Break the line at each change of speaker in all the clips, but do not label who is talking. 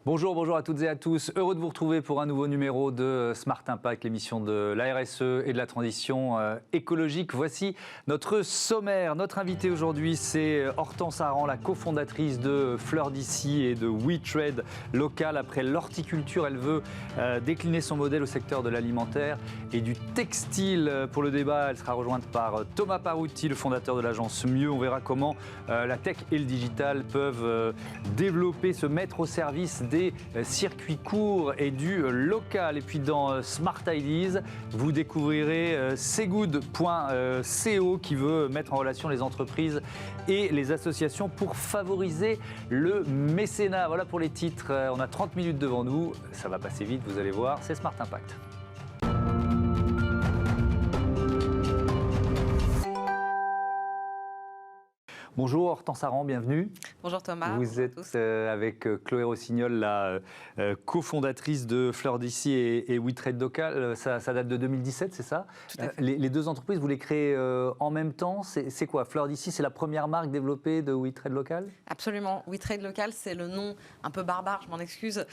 Bonjour à toutes et à tous. Heureux de vous retrouver pour un nouveau numéro de Smart Impact, l'émission de la RSE et de la transition écologique. Voici notre sommaire. Notre invitée aujourd'hui, c'est Hortense Aran, la cofondatrice de Fleurs d'ici et de WeTrade Local. Après l'horticulture, elle veut décliner son modèle au secteur de l'alimentaire et du textile. Pour le débat, elle sera rejointe par Thomas Parouti, le fondateur de l'agence Mieux. On verra comment la tech et le digital peuvent développer, se mettre au service des circuits courts et du local. Et puis dans Smart Ideas, vous découvrirez Segood.co qui veut mettre en relation les entreprises et les associations pour favoriser le mécénat. Voilà pour les titres. On a 30 minutes devant nous. Ça va passer vite, vous allez voir. C'est Smart Impact. Bonjour Hortense Aran, bienvenue.
Bonjour Thomas.
Vous êtes avec Chloé Rossignol, la cofondatrice de Fleurs d'ici et WeTrade Local. Ça date de 2017, c'est ça?
Tout à fait.
Les deux entreprises, vous les créez en même temps. C'est quoi? Fleurs d'ici, c'est la première marque développée de WeTrade Local?
Absolument. WeTrade Local, c'est le nom un peu barbare, je m'en excuse,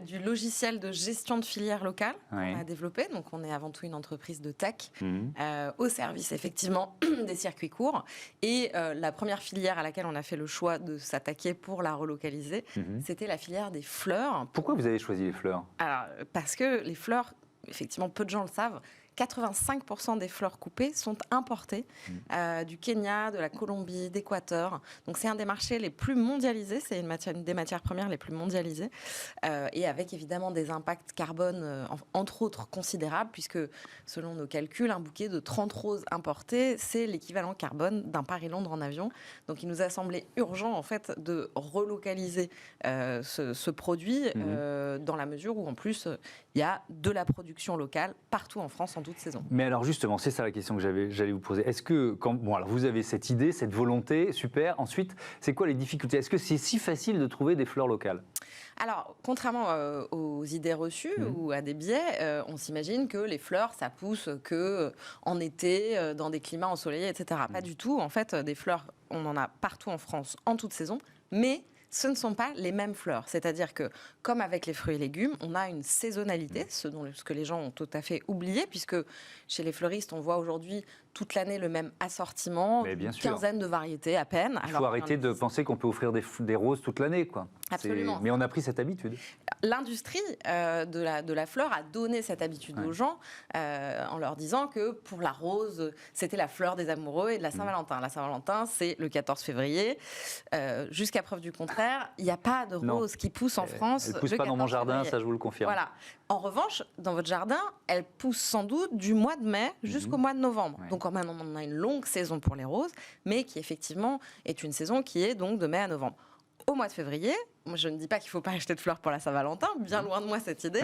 du logiciel de gestion de filière locale qu'on a développé. Donc on est avant tout une entreprise de tech au service effectivement des circuits courts. Et la première filière à laquelle on a fait le choix de s'attaquer pour la relocaliser, c'était la filière des fleurs.
Pourquoi vous avez choisi les fleurs?
Alors, parce que les fleurs, effectivement, peu de gens le savent, 85% des fleurs coupées sont importées du Kenya, de la Colombie, d'Équateur. Donc c'est un des marchés les plus mondialisés, c'est une des matières premières les plus mondialisées et avec évidemment des impacts carbone entre autres considérables puisque selon nos calculs, un bouquet de 30 roses importées, c'est l'équivalent carbone d'un Paris-Londres en avion. Donc il nous a semblé urgent en fait de relocaliser ce produit dans la mesure où en plus il y a de la production locale partout en France en toute saison.
Mais alors justement, c'est ça la question que j'allais vous poser. Est-ce que, alors vous avez cette idée, cette volonté, super. Ensuite, c'est quoi les difficultés? Est-ce que c'est si facile de trouver des fleurs locales?
Alors, contrairement aux idées reçues ou à des biais, on s'imagine que les fleurs, ça pousse que en été, dans des climats ensoleillés, etc. Pas du tout. En fait, des fleurs, on en a partout en France, en toute saison, mais ce ne sont pas les mêmes fleurs. C'est-à-dire que, comme avec les fruits et légumes, on a une saisonnalité, ce que les gens ont tout à fait oublié, puisque chez les fleuristes, on voit aujourd'hui toute l'année le même assortiment, une quinzaine de variétés à peine.
Il faut arrêter de penser qu'on peut offrir des roses toute l'année, quoi.
Absolument.
Mais on a pris cette habitude.
L'industrie de la fleur a donné cette habitude aux gens en leur disant que pour la rose, c'était la fleur des amoureux et de la Saint-Valentin. La Saint-Valentin, c'est le 14 février. Jusqu'à preuve du contraire, il n'y a pas de rose qui pousse en France.
Elle ne pousse pas dans mon jardin, ça je vous le confirme.
Voilà. En revanche, dans votre jardin, elle pousse sans doute du mois de mai jusqu'au mois de novembre. Donc quand même, on a une longue saison pour les roses, mais qui effectivement est une saison qui est donc de mai à novembre. Au mois de février, moi je ne dis pas qu'il ne faut pas acheter de fleurs pour la Saint-Valentin, bien loin de moi cette idée,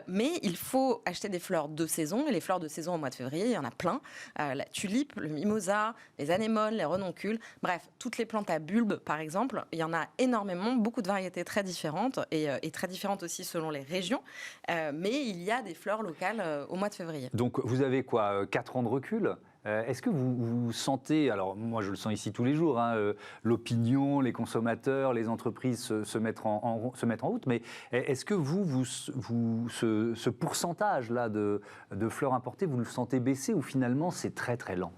mais il faut acheter des fleurs de saison, et les fleurs de saison au mois de février, il y en a plein. La tulipe, le mimosa, les anémones, les renoncules, bref, toutes les plantes à bulbes par exemple, il y en a énormément, beaucoup de variétés très différentes, et très différentes aussi selon les régions, mais il y a des fleurs locales au mois de février.
Donc vous avez quoi, 4 ans de recul? Est-ce que vous sentez, alors moi je le sens ici tous les jours, l'opinion, les consommateurs, les entreprises se mettre en route, mais est-ce que ce pourcentage-là de fleurs importées, vous le sentez baisser ou finalement c'est très très lent?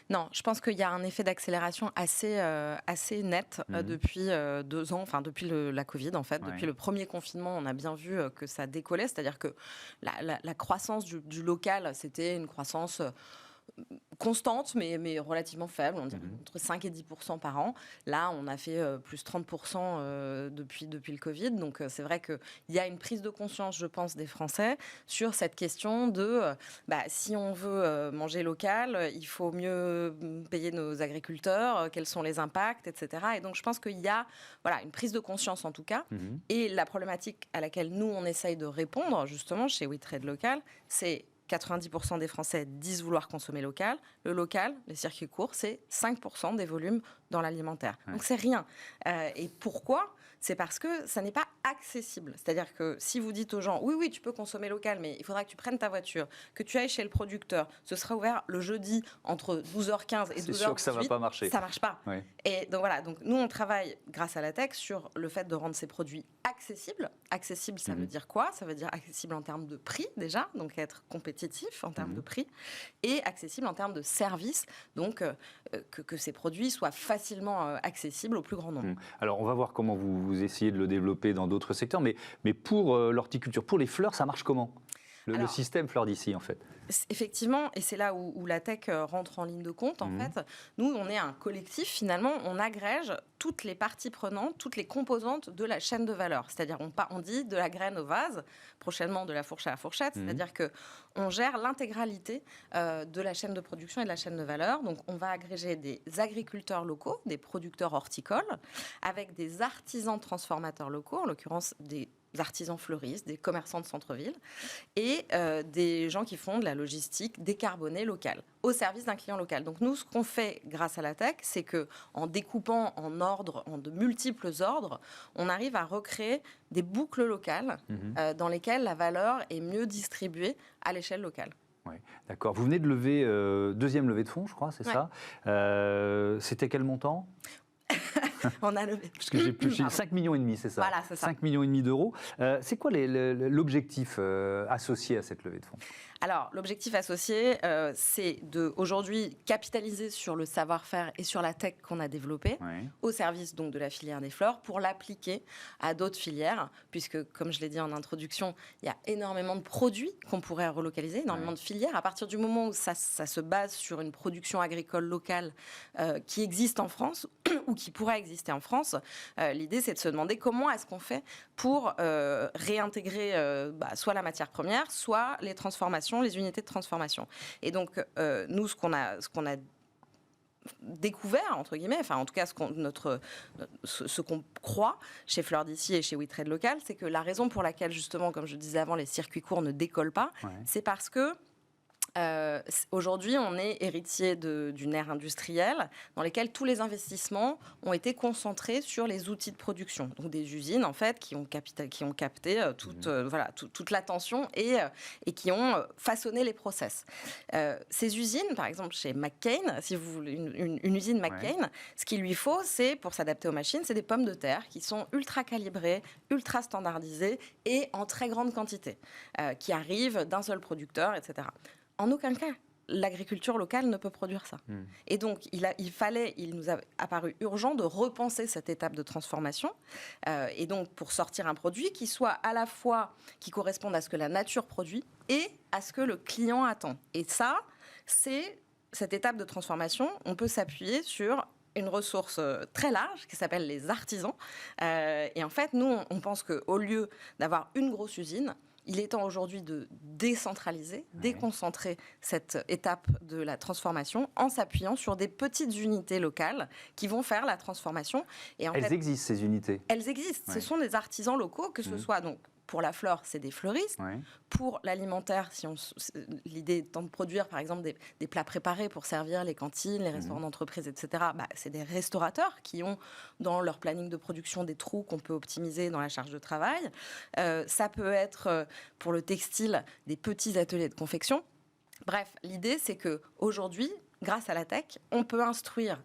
Non, je pense qu'il y a un effet d'accélération assez net depuis 2 ans, enfin depuis la Covid en fait. Depuis le premier confinement, on a bien vu que ça décollait, c'est-à-dire que la croissance du local, c'était une croissance constante, mais relativement faible, on dirait entre 5 et 10% par an. Là, on a fait plus 30% depuis le Covid. Donc, c'est vrai qu'il y a une prise de conscience, je pense, des Français sur cette question de si on veut manger local, il faut mieux payer nos agriculteurs, quels sont les impacts, etc. Et donc, je pense qu'il y a une prise de conscience, en tout cas. Et la problématique à laquelle nous, on essaye de répondre, justement, chez WeTrade Local, c'est 90% des Français disent vouloir consommer local. Le local, les circuits courts, c'est 5% des volumes dans l'alimentaire. Donc c'est rien. Et pourquoi ? c'est parce que ça n'est pas accessible. C'est-à-dire que si vous dites aux gens, oui, tu peux consommer local, mais il faudra que tu prennes ta voiture, que tu ailles chez le producteur, ce sera ouvert le jeudi entre 12h15 et 12h18.
C'est sûr que ça ne va pas marcher.
Ça ne marche pas.
Oui.
Et donc voilà, donc nous on travaille grâce à la tech sur le fait de rendre ces produits accessibles. Accessible, ça veut dire quoi? Ça veut dire accessible en termes de prix déjà, donc être compétitif en termes de prix, et accessible en termes de service, donc que ces produits soient facilement accessibles au plus grand nombre.
Alors on va voir comment vous essayez de le développer dans d'autres secteurs, mais pour l'horticulture, pour les fleurs, ça marche comment? Le système Fleurs d'ici, en fait.
Effectivement, et c'est là où la tech rentre en ligne de compte, en fait. Nous, on est un collectif, finalement, on agrège toutes les parties prenantes, toutes les composantes de la chaîne de valeur. C'est-à-dire, on dit de la graine au vase, prochainement de la fourche à la fourchette, c'est-à-dire qu'on gère l'intégralité de la chaîne de production et de la chaîne de valeur. Donc, on va agréger des agriculteurs locaux, des producteurs horticoles, avec des artisans transformateurs locaux, en l'occurrence des artisans fleuristes, des commerçants de centre-ville et des gens qui font de la logistique décarbonée locale au service d'un client local. Donc nous, ce qu'on fait grâce à la tech, c'est que en découpant en ordres, en de multiples ordres, on arrive à recréer des boucles locales dans lesquelles la valeur est mieux distribuée à l'échelle locale.
Oui, d'accord. Vous venez de lever, deuxième levée de fonds, je crois, c'est ça. C'était quel montant?
On a levé.
Parce que j'ai plus 5,5 millions, c'est ça?
Voilà, c'est ça.
5,5 millions d'euros. C'est quoi l'objectif associé à cette levée de fonds?
Alors, l'objectif associé, c'est de aujourd'hui capitaliser sur le savoir-faire et sur la tech qu'on a développée au service donc de la filière des fleurs pour l'appliquer à d'autres filières, puisque, comme je l'ai dit en introduction, il y a énormément de produits qu'on pourrait relocaliser, énormément de filières. À partir du moment où ça se base sur une production agricole locale qui existe en France ou qui pourrait exister en France, l'idée, c'est de se demander comment est-ce qu'on fait pour réintégrer soit la matière première, soit les transformations, les unités de transformation. Et donc, nous, ce qu'on a découvert, entre guillemets, enfin en tout cas ce qu'on croit chez Fleurs d'ici et chez WeTrade Local, c'est que la raison pour laquelle, justement, comme je disais avant, les circuits courts ne décollent pas, c'est parce que aujourd'hui, on est héritier d'une ère industrielle dans laquelle tous les investissements ont été concentrés sur les outils de production. Donc des usines, en fait, qui ont capté toute l'attention et qui ont façonné les process. Ces usines, par exemple, chez McCain, si vous voulez une usine McCain, ce qu'il lui faut, c'est, pour s'adapter aux machines, c'est des pommes de terre qui sont ultra calibrées, ultra standardisées et en très grande quantité, qui arrivent d'un seul producteur, etc. En aucun cas, l'agriculture locale ne peut produire ça. Et donc, il nous a apparu urgent de repenser cette étape de transformation. Et donc, pour sortir un produit qui soit à la fois, qui corresponde à ce que la nature produit et à ce que le client attend. Et ça, c'est cette étape de transformation. On peut s'appuyer sur une ressource très large qui s'appelle les artisans. Et en fait, nous, on pense qu'au lieu d'avoir une grosse usine, il est temps aujourd'hui de décentraliser, déconcentrer cette étape de la transformation en s'appuyant sur des petites unités locales qui vont faire la transformation. Et
elles existent, ces unités?
Elles existent. Ce sont des artisans locaux, que ce soit donc pour la fleur, c'est des fleuristes. Pour l'alimentaire, l'idée étant de produire, par exemple, des plats préparés pour servir les cantines, les restaurants d'entreprise, etc., c'est des restaurateurs qui ont dans leur planning de production des trous qu'on peut optimiser dans la charge de travail. Ça peut être, pour le textile, des petits ateliers de confection. Bref, l'idée, c'est qu'aujourd'hui, grâce à la tech, on peut instruire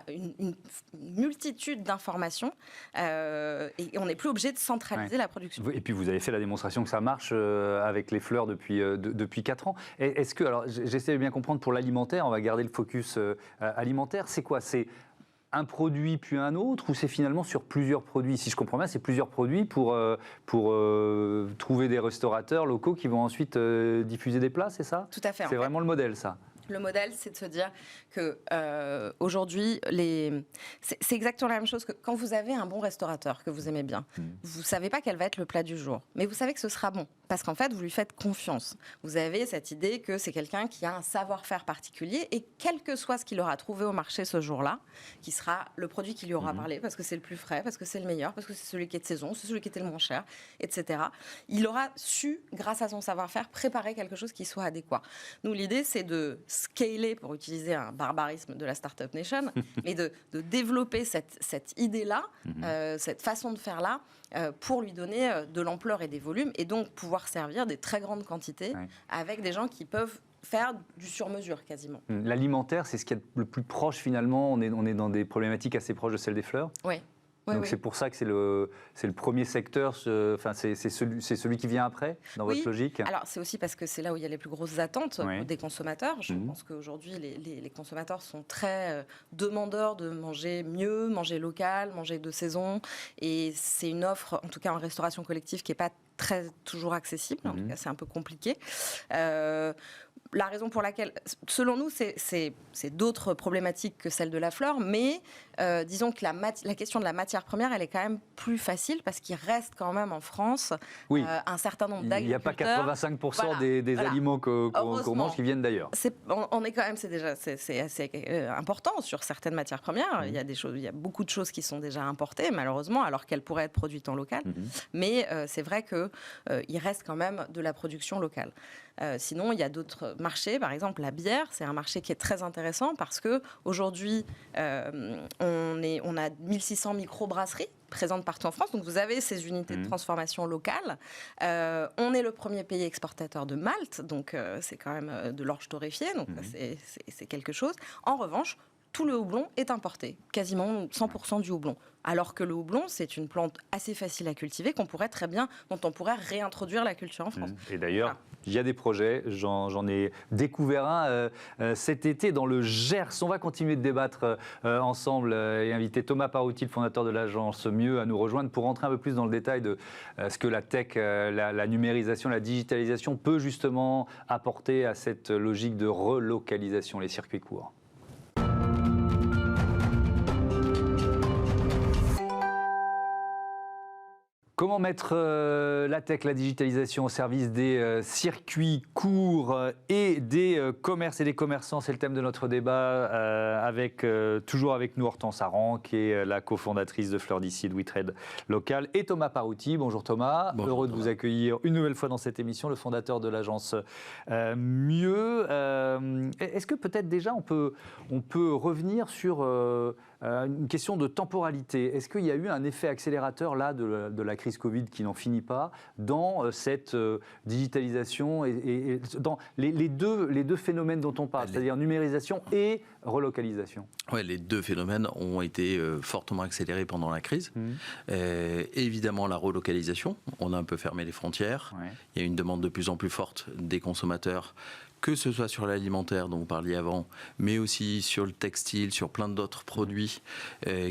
une multitude d'informations et on n'est plus obligé de centraliser la production.
Et puis vous avez fait la démonstration que ça marche avec les fleurs depuis 4 ans. Est-ce que, alors j'essaie de bien comprendre pour l'alimentaire, on va garder le focus alimentaire, c'est quoi? C'est un produit puis un autre ou c'est finalement sur plusieurs produits? Si je comprends bien, c'est plusieurs produits pour trouver des restaurateurs locaux qui vont ensuite diffuser des plats, c'est ça?
Tout à fait.
C'est vraiment le modèle, ça?
Le modèle, c'est de se dire que aujourd'hui, c'est exactement la même chose que quand vous avez un bon restaurateur que vous aimez bien. Vous ne savez pas quel va être le plat du jour, mais vous savez que ce sera bon. parce qu'en fait, vous lui faites confiance. Vous avez cette idée que c'est quelqu'un qui a un savoir-faire particulier et quel que soit ce qu'il aura trouvé au marché ce jour-là, qui sera le produit qui lui aura parlé, parce que c'est le plus frais, parce que c'est le meilleur, parce que c'est celui qui est de saison, c'est celui qui était le moins cher, etc. Il aura su, grâce à son savoir-faire, préparer quelque chose qui soit adéquat. Nous, l'idée, c'est de scaler, pour utiliser un barbarisme de la Startup Nation, mais de développer cette idée-là, cette façon de faire-là, pour lui donner de l'ampleur et des volumes, et donc pouvoir servir des très grandes quantités avec des gens qui peuvent faire du sur-mesure quasiment.
L'alimentaire, c'est ce qui est le plus proche finalement, on est dans des problématiques assez proches de celles des fleurs.
Oui.
Donc c'est pour ça que c'est le premier secteur, c'est celui qui vient après, dans votre logique.
Alors c'est aussi parce que c'est là où il y a les plus grosses attentes des consommateurs. Je pense qu'aujourd'hui les consommateurs sont très demandeurs de manger mieux, manger local, manger de saison. Et c'est une offre, en tout cas en restauration collective, qui n'est pas toujours accessible. En tout cas, c'est un peu compliqué. La raison pour laquelle, selon nous, c'est d'autres problématiques que celle de la fleur, mais disons que la question de la matière première, elle est quand même plus facile parce qu'il reste quand même en France un certain nombre d'agriculteurs.
Il n'y a pas 85% des aliments qu'on mange qui viennent d'ailleurs.
On est quand même, c'est assez important sur certaines matières premières. Il y a beaucoup de choses qui sont déjà importées, malheureusement, alors qu'elles pourraient être produites en local. Mais c'est vrai qu'il reste quand même de la production locale. Sinon, il y a d'autres marchés. Par exemple, la bière, c'est un marché qui est très intéressant parce qu'aujourd'hui, on a 1600 microbrasseries présentes partout en France. Donc, vous avez ces unités de transformation locales. On est le premier pays exportateur de malt. Donc, c'est quand même de l'orge torréfiée. Donc, c'est quelque chose. En revanche, tout le houblon est importé. Quasiment 100% du houblon. Alors que le houblon, c'est une plante assez facile à cultiver dont on pourrait réintroduire la culture en France.
Et d'ailleurs, il y a des projets, j'en ai découvert un cet été dans le Gers. On va continuer de débattre ensemble et inviter Thomas Parouti, le fondateur de l'agence Mieux, à nous rejoindre pour rentrer un peu plus dans le détail de ce que la tech, la numérisation, la digitalisation peut justement apporter à cette logique de relocalisation, les circuits courts. Comment mettre la tech, la digitalisation au service des circuits courts et des commerces et des commerçants? C'est le thème de notre débat, toujours avec nous Hortense Aran, qui est la cofondatrice de Fleurs d'Ici et de WeTrade Local, et Thomas Parouti. Bonjour Thomas, heureux de vous accueillir une nouvelle fois dans cette émission, le fondateur de l'agence Mieux. Est-ce que peut-être déjà on peut revenir sur une question de temporalité? Est-ce qu'il y a eu un effet accélérateur là de la crise Covid qui n'en finit pas dans cette digitalisation et dans les deux phénomènes dont on parle, c'est-à-dire numérisation et relocalisation?
Ouais, les deux phénomènes ont été fortement accélérés pendant la crise. Évidemment, la relocalisation, on a un peu fermé les frontières. Il y a une demande de plus en plus forte des consommateurs, que ce soit sur l'alimentaire dont vous parliez avant, mais aussi sur le textile, sur plein d'autres produits,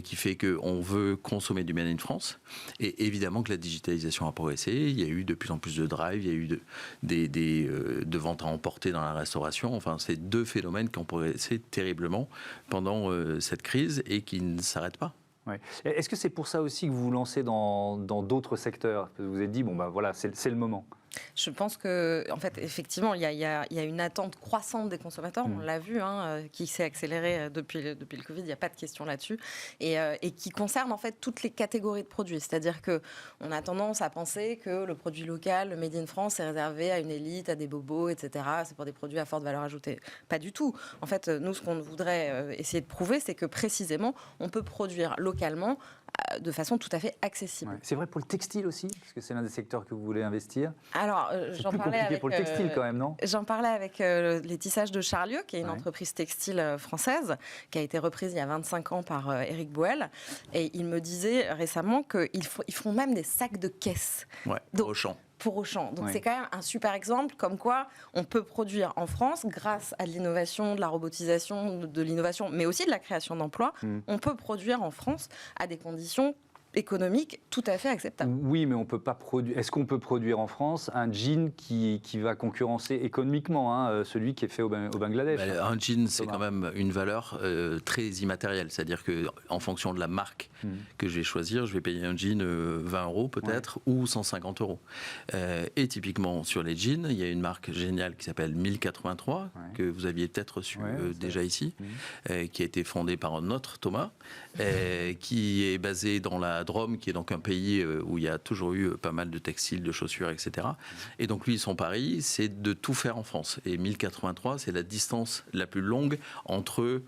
qui fait qu'on veut consommer du Made in France. Et évidemment que la digitalisation a progressé. Il y a eu de plus en plus de drive, il y a eu de ventes à emporter dans la restauration. Enfin, c'est deux phénomènes qui ont progressé terriblement pendant cette crise et qui ne s'arrêtent pas.
Ouais. Est-ce que c'est pour ça aussi que vous vous lancez dans d'autres secteurs? Vous vous êtes dit, voilà, c'est le moment.
Je pense que, en fait, effectivement, il y a une attente croissante des consommateurs, on l'a vu, qui s'est accélérée depuis le Covid, il n'y a pas de question là-dessus, et qui concerne en fait toutes les catégories de produits. C'est-à-dire qu'on a tendance à penser que le produit local, le Made in France, est réservé à une élite, à des bobos, etc. C'est pour des produits à forte valeur ajoutée. Pas du tout. En fait, nous, ce qu'on voudrait essayer de prouver, c'est que précisément, on peut produire localement de façon tout à fait accessible.
Ouais. C'est vrai pour le textile aussi, parce que c'est l'un des secteurs que vous voulez investir.
Alors,
c'est plus compliqué pour le textile quand même, non?
J'en parlais avec les tissages de Charlieu, qui est une entreprise textile française, qui a été reprise il y a 25 ans par Éric Boel. Et il me disait récemment qu'ils font même des sacs de caisse.
Ouais,
donc,
au champ.
Pour Auchan. Donc c'est quand même un super exemple comme quoi on peut produire en France grâce à de l'innovation, de la robotisation, de l'innovation, mais aussi de la création d'emplois. On peut produire en France à des conditions économique tout à fait acceptable.
Oui, mais on peut pas produire. Est-ce qu'on peut produire en France un jean qui va concurrencer économiquement celui qui est fait au Bangladesh?
Un jean, c'est quand même une valeur très immatérielle. C'est-à-dire qu'en fonction de la marque que je vais choisir, je vais payer un jean 20 € peut-être ou 150 €. Et typiquement, sur les jeans, il y a une marque géniale qui s'appelle 1083, que vous aviez peut-être reçu déjà ici, qui a été fondée par un autre Thomas, qui est basé dans la Drôme, qui est donc un pays où il y a toujours eu pas mal de textiles, de chaussures, etc. Et donc lui, son pari, c'est de tout faire en France. Et 1083, c'est la distance la plus longue entre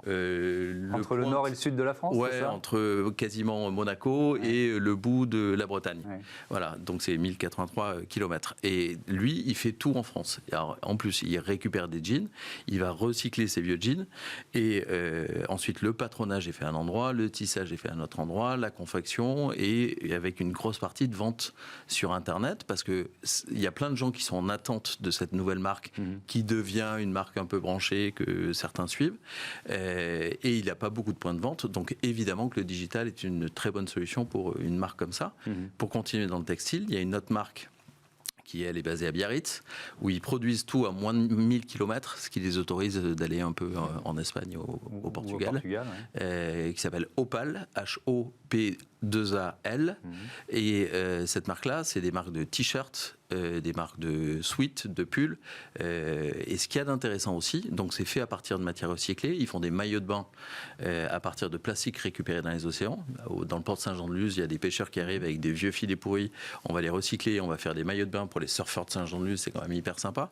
le nord et le sud de la France, c'est ça ?
Entre quasiment Monaco et le bout de la Bretagne. Voilà, donc c'est 1083 km. Et lui, il fait tout en France. Alors, en plus, il récupère des jeans, il va recycler ses vieux jeans, et ensuite le patronage est fait à un endroit, le tissage est fait à un autre endroit, la confection, et avec une grosse partie de vente sur Internet, parce qu'il y a plein de gens qui sont en attente de cette nouvelle marque, qui devient une marque un peu branchée que certains suivent. Et il n'y a pas beaucoup de points de vente, donc évidemment que le digital est une très bonne solution pour une marque comme ça. Pour continuer dans le textile, il y a une autre marque qui, elle, est basée à Biarritz, où ils produisent tout à moins de 1000 km, ce qui les autorise d'aller un peu en Espagne, au Portugal, qui s'appelle Opal, H-O-P-2-A-L. Et cette marque-là, c'est des marques de t-shirts, des marques de sweats, de pulls. Et ce qu'il y a d'intéressant aussi, donc c'est fait à partir de matières recyclées. Ils font des maillots de bain à partir de plastique récupéré dans les océans. Dans le port de Saint-Jean-de-Luz, il y a des pêcheurs qui arrivent avec des vieux filets pourris. On va les recycler, on va faire des maillots de bain pour les surfeurs de Saint-Jean-de-Luz. C'est quand même hyper sympa.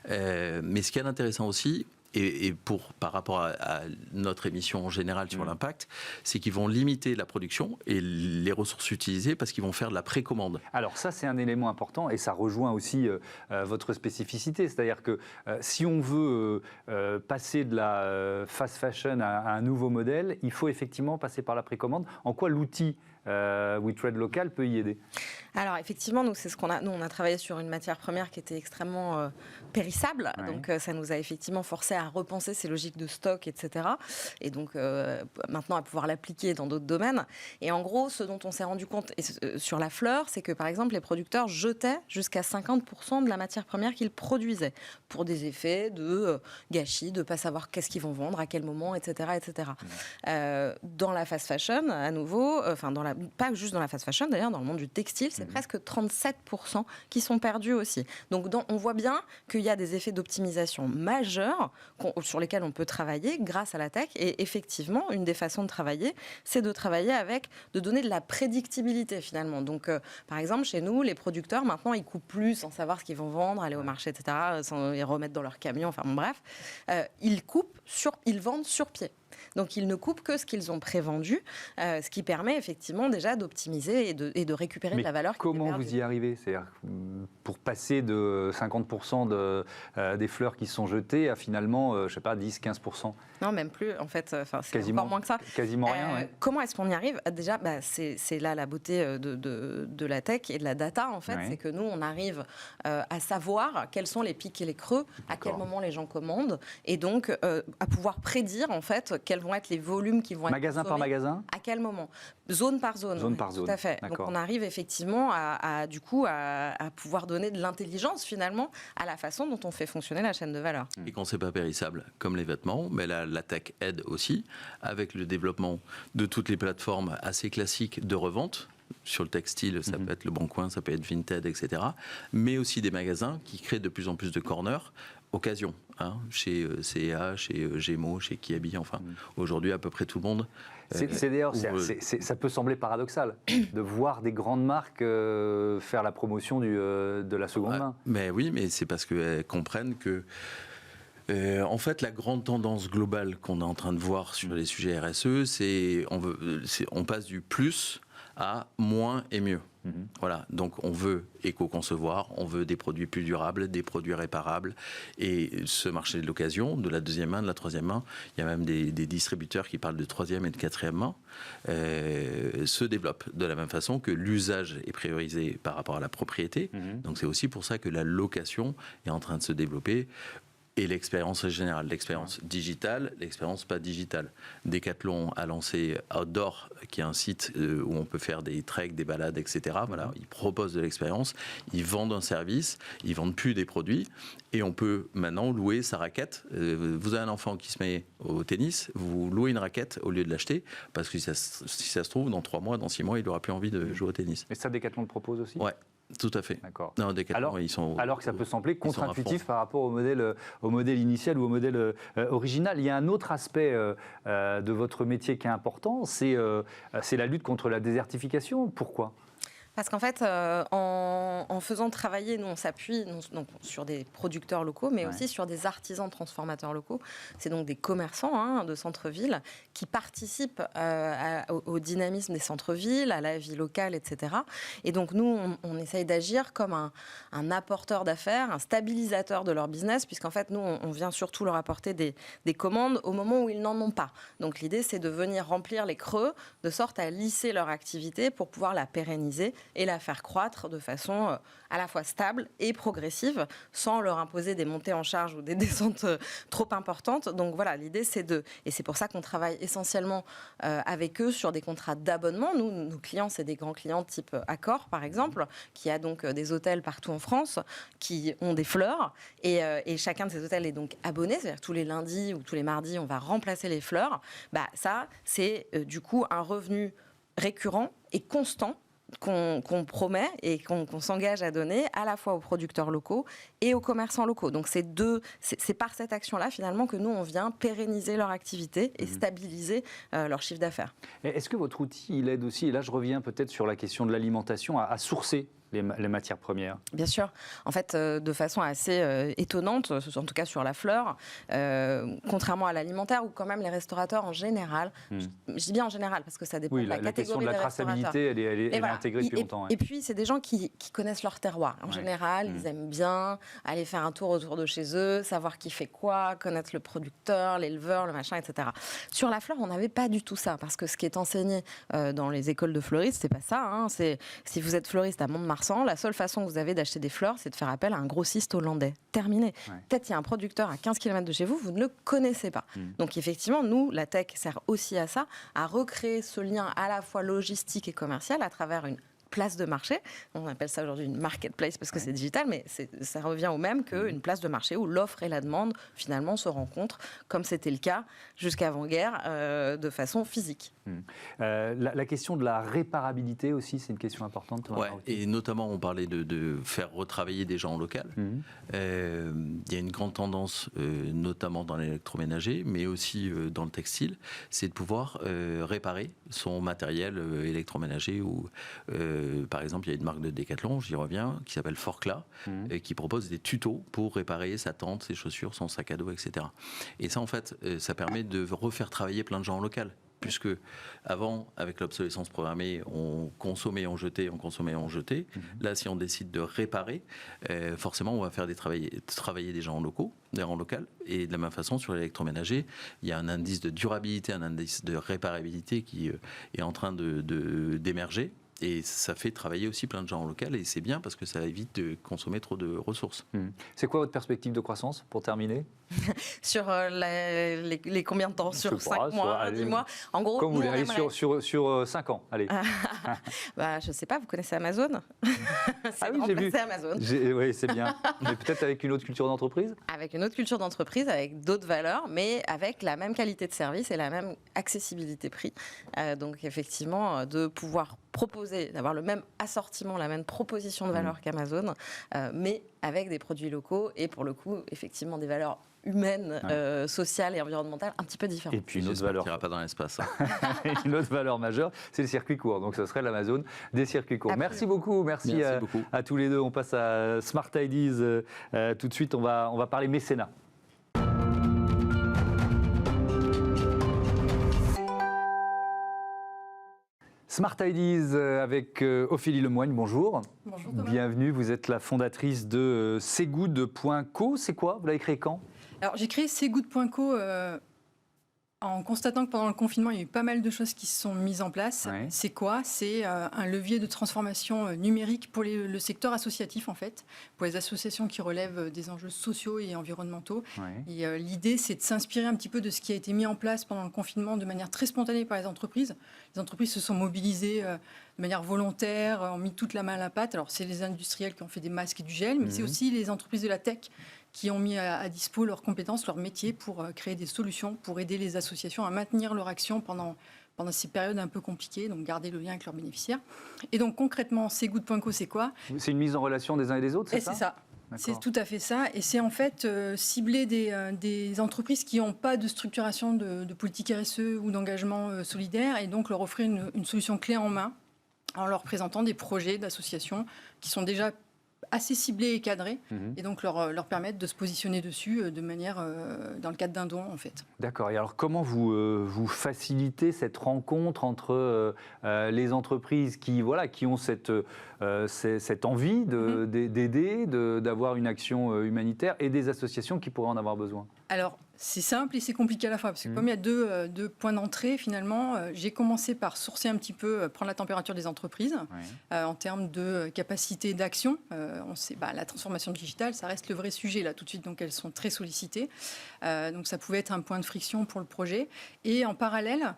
Mais ce qu'il y a d'intéressant aussi, et par rapport à notre émission en général sur l'impact, c'est qu'ils vont limiter la production et les ressources utilisées parce qu'ils vont faire de la précommande.
Alors ça, c'est un élément important et ça rejoint aussi votre spécificité. C'est-à-dire que si on veut passer de la fast fashion à un nouveau modèle, il faut effectivement passer par la précommande. En quoi l'outil We Trade Local peut y aider?
Alors effectivement, nous, c'est ce qu'on a. Nous, on a travaillé sur une matière première qui était extrêmement périssable. Donc ça nous a effectivement forcé à repenser ces logiques de stock, etc. Et donc maintenant à pouvoir l'appliquer dans d'autres domaines. Et en gros, ce dont on s'est rendu compte sur la fleur, c'est que par exemple, les producteurs jetaient jusqu'à 50% de la matière première qu'ils produisaient pour des effets de gâchis, de ne pas savoir qu'est-ce qu'ils vont vendre, à quel moment, etc. etc. Dans la fast fashion, à nouveau, pas juste dans la fast fashion, d'ailleurs, dans le monde du textile, c'est presque 37% qui sont perdus aussi. Donc on voit bien qu'il y a des effets d'optimisation majeurs sur lesquels on peut travailler grâce à la tech. Et effectivement, une des façons de travailler, c'est de donner de la prédictibilité finalement. Donc par exemple, chez nous, les producteurs, maintenant, ils coupent plus sans savoir ce qu'ils vont vendre, aller au marché, etc., sans les remettre dans leur camion, enfin bon, bref. Ils vendent sur pied. Donc, ils ne coupent que ce qu'ils ont prévendu, ce qui permet effectivement déjà d'optimiser et de récupérer de la valeur.
Comment vous y arrivez? C'est-à-dire pour passer de 50% des fleurs qui sont jetées à finalement, je sais pas, 10-15%?
Non, même plus, en fait, c'est encore moins que ça.
Quasiment rien,
Comment est-ce qu'on y arrive? Déjà, c'est là la beauté de la tech et de la data, en fait, c'est que nous, on arrive à savoir quels sont les pics et les creux, à quel moment les gens commandent, et donc à pouvoir prédire, en fait, quels vont être les volumes qui vont être
magasin par magasin,
à quel moment, zone par zone.
Zone par zone.
Tout à fait. Donc on arrive effectivement à pouvoir donner de l'intelligence finalement à la façon dont on fait fonctionner la chaîne de valeur.
Et quand c'est pas périssable, comme les vêtements, mais là la tech aide aussi avec le développement de toutes les plateformes assez classiques de revente. Sur le textile, ça peut être Le Bon Coin, ça peut être Vinted, etc. Mais aussi des magasins qui créent de plus en plus de corners occasion, chez CA, chez Gémeaux, chez Kiabi, enfin aujourd'hui à peu près tout le monde.
D'ailleurs, ça peut sembler paradoxal de voir des grandes marques faire la promotion de la seconde main.
Mais oui, mais c'est parce qu'elles comprennent que en fait, la grande tendance globale qu'on est en train de voir sur les sujets RSE, c'est on passe du plus à moins et mieux. Voilà, donc on veut éco-concevoir, on veut des produits plus durables, des produits réparables, et ce marché de l'occasion, de la deuxième main, de la troisième main, il y a même des distributeurs qui parlent de troisième et de quatrième main, se développe de la même façon que l'usage est priorisé par rapport à la propriété. Donc c'est aussi pour ça que la location est en train de se développer et l'expérience générale, l'expérience digitale, l'expérience pas digitale. Decathlon a lancé Outdoor, qui est un site où on peut faire des treks, des balades, etc. Voilà, ils proposent de l'expérience, ils vendent un service, ils vendent plus des produits, et on peut maintenant louer sa raquette. Vous avez un enfant qui se met au tennis, vous louez une raquette au lieu de l'acheter, parce que si ça se trouve, dans 3 mois, dans 6 mois, il n'aura plus envie de jouer au tennis.
Et ça, Decathlon le propose aussi ?
Ouais. Tout à fait.
D'accord.
Non, Decathlon,
alors que ça peut sembler contre-intuitif par rapport au modèle initial ou au modèle original. Il y a un autre aspect de votre métier qui est important, c'est la lutte contre la désertification. Pourquoi ?
Parce qu'en fait, en faisant travailler, nous on s'appuie donc, sur des producteurs locaux, mais aussi sur des artisans transformateurs locaux. C'est donc des commerçants de centre-ville qui participent au dynamisme des centres-villes, à la vie locale, etc. Et donc nous, on essaye d'agir comme un apporteur d'affaires, un stabilisateur de leur business, puisqu'en fait, nous, on vient surtout leur apporter des commandes au moment où ils n'en ont pas. Donc l'idée, c'est de venir remplir les creux, de sorte à lisser leur activité pour pouvoir la pérenniser et la faire croître de façon à la fois stable et progressive, sans leur imposer des montées en charge ou des descentes trop importantes. Donc voilà, l'idée et c'est pour ça qu'on travaille essentiellement avec eux sur des contrats d'abonnement. Nous, nos clients, c'est des grands clients type Accor, par exemple, qui a donc des hôtels partout en France, qui ont des fleurs, et chacun de ces hôtels est donc abonné, c'est-à-dire tous les lundis ou tous les mardis, on va remplacer les fleurs. Ça, c'est du coup un revenu récurrent et constant qu'on promet et qu'on s'engage à donner à la fois aux producteurs locaux et aux commerçants locaux. Donc c'est par cette action-là finalement que nous on vient pérenniser leur activité et stabiliser leur chiffre d'affaires.
Est-ce que votre outil il aide aussi, et là je reviens peut-être sur la question de l'alimentation, à sourcer les matières premières? Bien sûr.
En fait, de façon assez étonnante, en tout cas sur la fleur, contrairement à l'alimentaire, où quand même les restaurateurs en général, je dis bien en général parce que ça dépend de la catégorie des restaurateurs.
La question de la traçabilité, elle est intégrée depuis longtemps.
Et puis, c'est des gens qui connaissent leur terroir. En général, ils aiment bien aller faire un tour autour de chez eux, savoir qui fait quoi, connaître le producteur, l'éleveur, le machin, etc. Sur la fleur, on n'avait pas du tout ça, parce que ce qui est enseigné dans les écoles de fleuristes, c'est pas ça. Si vous êtes fleuriste à Mont-de-Marsan, la seule façon que vous avez d'acheter des fleurs, c'est de faire appel à un grossiste hollandais. Terminé. Peut-être il y a un producteur à 15 km de chez vous, vous ne le connaissez pas. Donc effectivement, nous, la tech sert aussi à ça, à recréer ce lien à la fois logistique et commercial à travers une place de marché. On appelle ça aujourd'hui une marketplace parce que c'est digital, mais ça revient au même qu'une place de marché où l'offre et la demande finalement se rencontrent, comme c'était le cas jusqu'avant-guerre, de façon physique.
La question de la réparabilité aussi, c'est une question importante.
Et notamment, on parlait de faire retravailler des gens en local. Il y a une grande tendance, notamment dans l'électroménager, mais aussi dans le textile, c'est de pouvoir réparer son matériel électroménager ou par exemple, il y a une marque de Decathlon, j'y reviens, qui s'appelle Forclaz, qui propose des tutos pour réparer sa tente, ses chaussures, son sac à dos, etc. Et ça, en fait, ça permet de refaire travailler plein de gens en local. Puisque avant, avec l'obsolescence programmée, on consommait, on jetait, on consommait, on jetait. Là, si on décide de réparer, forcément, on va faire travailler des gens en local. Et de la même façon, sur l'électroménager, il y a un indice de durabilité, un indice de réparabilité qui est en train d'émerger. Et ça fait travailler aussi plein de gens en local, et c'est bien parce que ça évite de consommer trop de ressources.
C'est quoi votre perspective de croissance, pour terminer?
Sur les combien de temps? Sur 5 mois, 10 mois? En gros,
comme vous voulez, allez sur 5 ans, allez.
Je ne sais pas, vous connaissez Amazon?
J'ai vu.
Amazon.
Oui, c'est bien. Mais peut-être avec une autre culture d'entreprise?
Avec une autre culture d'entreprise, avec d'autres valeurs, mais avec la même qualité de service et la même accessibilité prix. Donc effectivement, de pouvoir proposer, d'avoir le même assortiment, la même proposition de valeur qu'Amazon, mais avec des produits locaux et pour le coup, effectivement, des valeurs humaines, sociales et environnementales un petit peu différentes.
Et puis une autre valeur qui n'ira pas dans l'espace.
Une autre valeur majeure, c'est le circuit court. Donc ce serait l'Amazon des circuits courts. Absolument. Merci beaucoup. Merci à tous les deux. On passe à Smart Ideas. Tout de suite, on va parler mécénat. Smart Ideas avec Ophélie Lemoigne, bonjour.
Bonjour Thomas.
Bienvenue, vous êtes la fondatrice de Segood.co. C'est quoi? Vous l'avez créé quand?
Alors j'ai créé Segood.co En constatant que pendant le confinement, il y a eu pas mal de choses qui se sont mises en place.
Ouais.
C'est quoi? C'est un levier de transformation numérique pour le secteur associatif, en fait, pour les associations qui relèvent des enjeux sociaux et environnementaux.
Ouais.
Et l'idée, c'est de s'inspirer un petit peu de ce qui a été mis en place pendant le confinement de manière très spontanée par les entreprises. Les entreprises se sont mobilisées de manière volontaire, ont mis toute la main à la pâte. Alors, c'est les industriels qui ont fait des masques et du gel, mais c'est aussi les entreprises de la tech qui ont mis à dispo leurs compétences, leurs métiers pour créer des solutions, pour aider les associations à maintenir leur action pendant ces périodes un peu compliquées, donc garder le lien avec leurs bénéficiaires. Et donc concrètement, Segood.co, c'est quoi?
C'est une mise en relation des uns et des autres, c'est ça?
C'est ça.
D'accord.
C'est tout à fait ça. Et c'est en fait cibler des entreprises qui n'ont pas de structuration de politique RSE ou d'engagement solidaire et donc leur offrir une solution clé en main en leur présentant des projets d'associations qui sont déjà assez ciblés et cadrés, et donc leur permettre de se positionner dessus de manière, dans le cadre d'un don, en fait. D'accord.
Et alors, comment vous facilitez cette rencontre entre les entreprises qui ont cette envie d'aider, d'avoir une action humanitaire, et des associations qui pourraient en avoir besoin?
Alors, c'est simple et c'est compliqué à la fois, parce que comme il y a deux points d'entrée, finalement, j'ai commencé par sourcer un petit peu, prendre la température des entreprises, en termes de capacité d'action. On sait, la transformation digitale, ça reste le vrai sujet, là, tout de suite, donc elles sont très sollicitées. Donc ça pouvait être un point de friction pour le projet. Et en parallèle,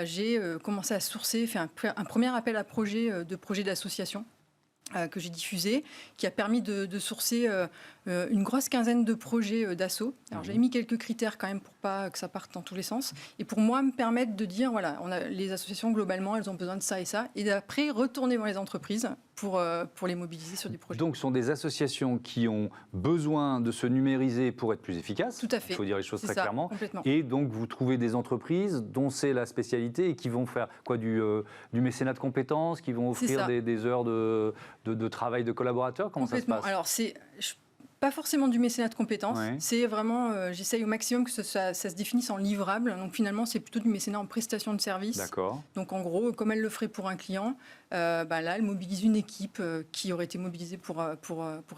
j'ai commencé à sourcer, fait un premier appel à projet d'association, que j'ai diffusé, qui a permis de sourcer une grosse quinzaine de projets d'assaut. Alors j'avais mis quelques critères quand même pour pas que ça parte dans tous les sens, et pour moi me permettre de dire, voilà, les associations globalement, elles ont besoin de ça, et d'après retourner dans les entreprises pour les mobiliser sur des projets.
Donc ce sont des associations qui ont besoin de se numériser pour être plus efficaces.
Tout à fait.
Il faut dire les choses très
ça,
clairement.
Complètement.
Et donc vous trouvez des entreprises dont c'est la spécialité et qui vont faire quoi, du mécénat de compétences, qui vont offrir des heures de travail de collaborateurs. Comment ça se passe?
Alors pas forcément du mécénat de compétences, c'est vraiment, j'essaye au maximum que ça se définisse en livrable. Donc finalement, c'est plutôt du mécénat en prestation de service.
D'accord.
Donc en gros, comme elle le ferait pour un client, là, elle mobilise une équipe qui aurait été mobilisée pour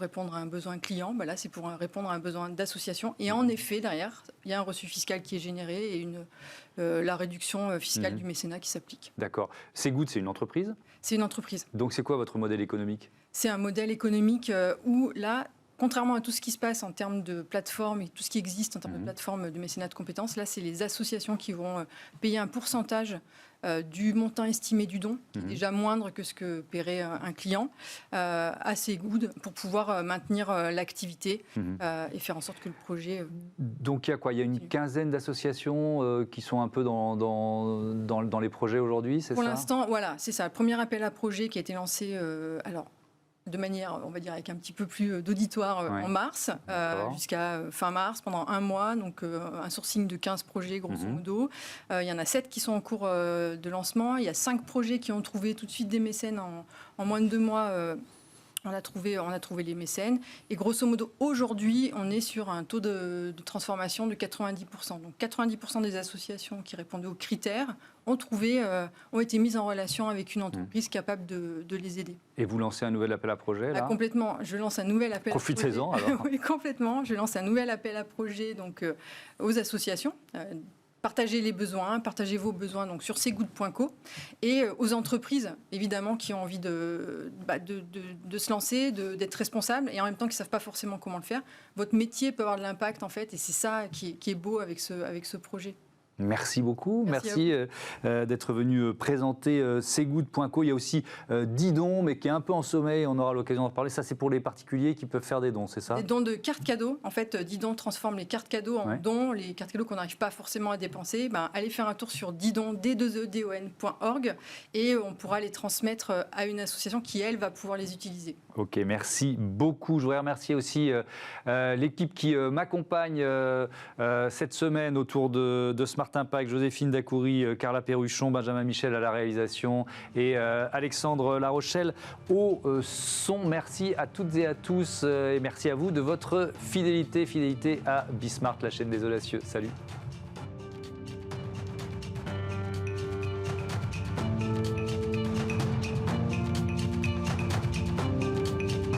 répondre à un besoin client. Là, c'est pour répondre à un besoin d'association. Et en effet, derrière, il y a un reçu fiscal qui est généré et la réduction fiscale du mécénat qui s'applique.
D'accord. Segood, c'est une entreprise? C'est
une entreprise.
Donc c'est quoi votre modèle économique?
C'est un modèle économique où là, contrairement à tout ce qui se passe en termes de plateformes et tout ce qui existe en termes de plateformes de mécénat de compétences, là, c'est les associations qui vont payer un pourcentage du montant estimé du don, qui est déjà moindre que ce que paierait un client, à Segood pour pouvoir maintenir l'activité et faire en sorte que le projet...
Donc il y a quoi? Il y a une quinzaine d'associations qui sont un peu dans les projets aujourd'hui, c'est ça?
Pour l'instant, voilà, c'est ça. Le premier appel à projet qui a été lancé... de manière, on va dire, avec un petit peu plus d'auditoire en mars, jusqu'à fin mars, pendant un mois, donc un sourcing de 15 projets, grosso modo. Il y en a 7 qui sont en cours de lancement. Il y a 5 projets qui ont trouvé tout de suite des mécènes en moins de 2 mois. On a trouvé les mécènes. Et grosso modo, aujourd'hui, on est sur un taux de transformation de 90%. Donc 90% des associations qui répondaient aux critères ont été mises en relation avec une entreprise capable de les aider.
Et vous lancez un nouvel appel à projet, là?
Complètement. Je lance un nouvel appel à projet.
Profitez-en, alors.
Oui, complètement. Je lance un nouvel appel à projet donc, aux associations. Partagez les besoins, partagez vos besoins donc sur Segood.co, et aux entreprises évidemment qui ont envie de se lancer, d'être responsables, et en même temps qui ne savent pas forcément comment le faire. Votre métier peut avoir de l'impact en fait, et c'est ça qui est beau avec ce projet.
Merci beaucoup. Merci d'être venu présenter Segood.co. Il y a aussi Didon, mais qui est un peu en sommeil. On aura l'occasion d'en reparler. Ça, c'est pour les particuliers qui peuvent faire des dons, c'est ça?
Des dons de cartes cadeaux. En fait, Didon transforme les cartes cadeaux en dons. Les cartes cadeaux qu'on n'arrive pas forcément à dépenser. Allez faire un tour sur didon.org et on pourra les transmettre à une association qui, elle, va pouvoir les utiliser.
Ok, merci beaucoup. Je voudrais remercier aussi l'équipe qui m'accompagne cette semaine autour de Smart Impact, Joséphine Dacoury, Carla Perruchon, Benjamin Michel à la réalisation et Alexandre Larochelle au son. Merci à toutes et à tous et merci à vous de votre fidélité à Bismart, la chaîne des audacieux. Salut.